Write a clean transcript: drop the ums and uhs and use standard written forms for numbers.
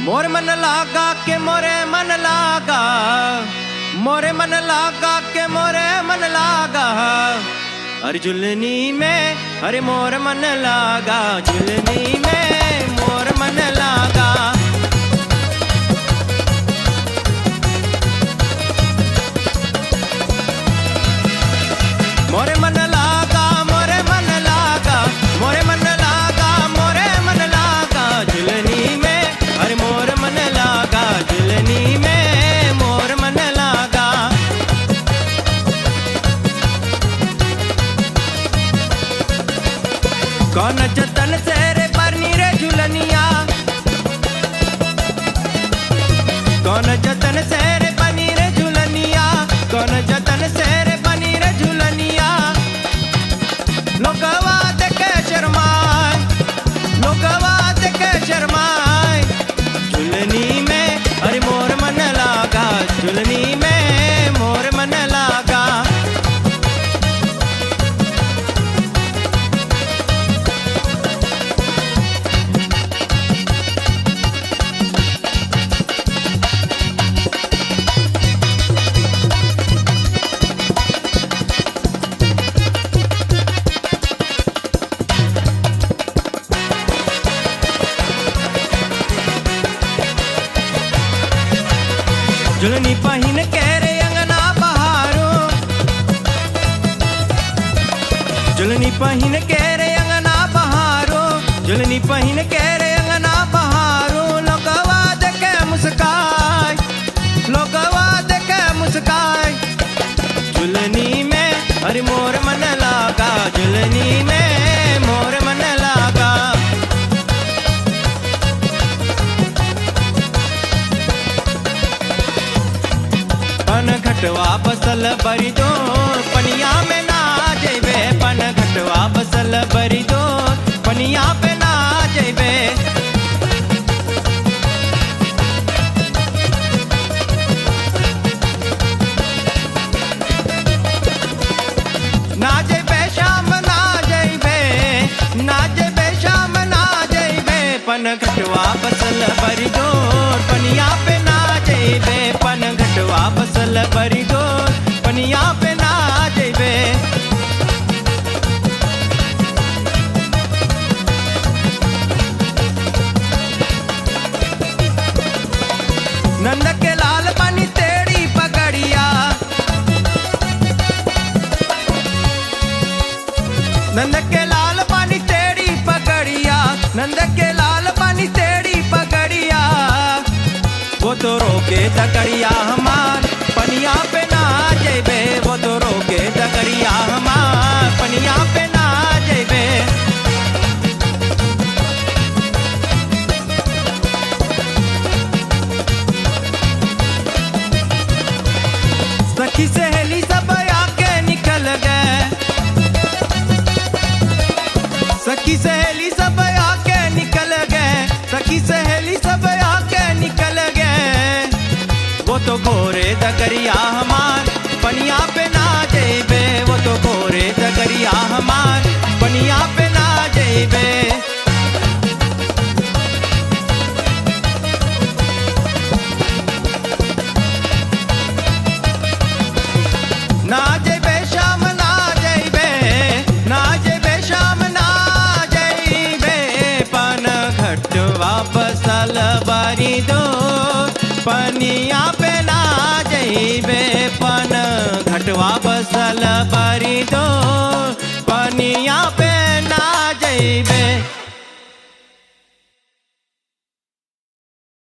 मोर मन लागा के मोरे मन लागा, मोरे मन लागा के मोरे मन लागा, अरे झुलनी में अरे मोर मन लागा, झुलनी में मोर मन लागा। मोरे मन लागा, मोरे मन लागा, मोरे मन लागा, मोरे मन लागा, झुलनी में अरे मोर मन लागा, झुलनी में मोर मन लागा। कौन जतन से रे परनी रे झुलनिया, कौन जतन से रे बनी रे झुलनिया, कौन जतन से रे बनी रे झुलनिया। लोगवा देखे शर्माए, लोगवा देखे शर्माए, झुलनी में अरे मोर मन लागा, झुलनी में मोर मन लागा। झुलनी पहिन के रे अंगना बहारो, झुलनी पहिन के रे अंगना बहारो, झुलनी पहिन के रे अंगना बहारो। लोगवा देखे मुस्काय, लोगवा देखे मुस्काय, झुलनी में अरे मोर मन लागा, झुलनी में मोर मन लागा। पन घटवा बसल बरी दोर, पनिया में ना जेबे, पन घटवा बसल बरी दोर, पनिया पे ना जेबे। ना जेबे शाम ना जेबे, ना जेबे शाम ना जेबे, पन घटवा बसल बरी दोर, पनिया पे ना जेबे, पन घटवा बसल बरी दोर, पनिया पे ना जेबे। नंद के लाल बनी तेरी पगड़िया, नंद के लाल बनी तेरी पगड़िया, नंद के लाल बनी तेरी पगड़िया। वो तो रोके दगड़िया हमार, पनिया पे ना जेबे, वो तो रोके दगड़िया हमार, पनिया पे ना जेबे। सखी सहेली सब आके निकल गए, सखी सहेली सब आके निकल गए, सखी सहेली सब आके निकल गए। वो तो गोरे दगरिया हमार, पनिया पे ना जेबे, वो तो गोरे दगरिया हमार, पनिया पे ना जेबे। ना जेबे शाम ना जेबे, ना जेबे शाम ना जेबे, पन घटवा बसल बरी दोर, पनिया पे ना जेबे, पन घटवा बसल बरी दोर, पनिया पे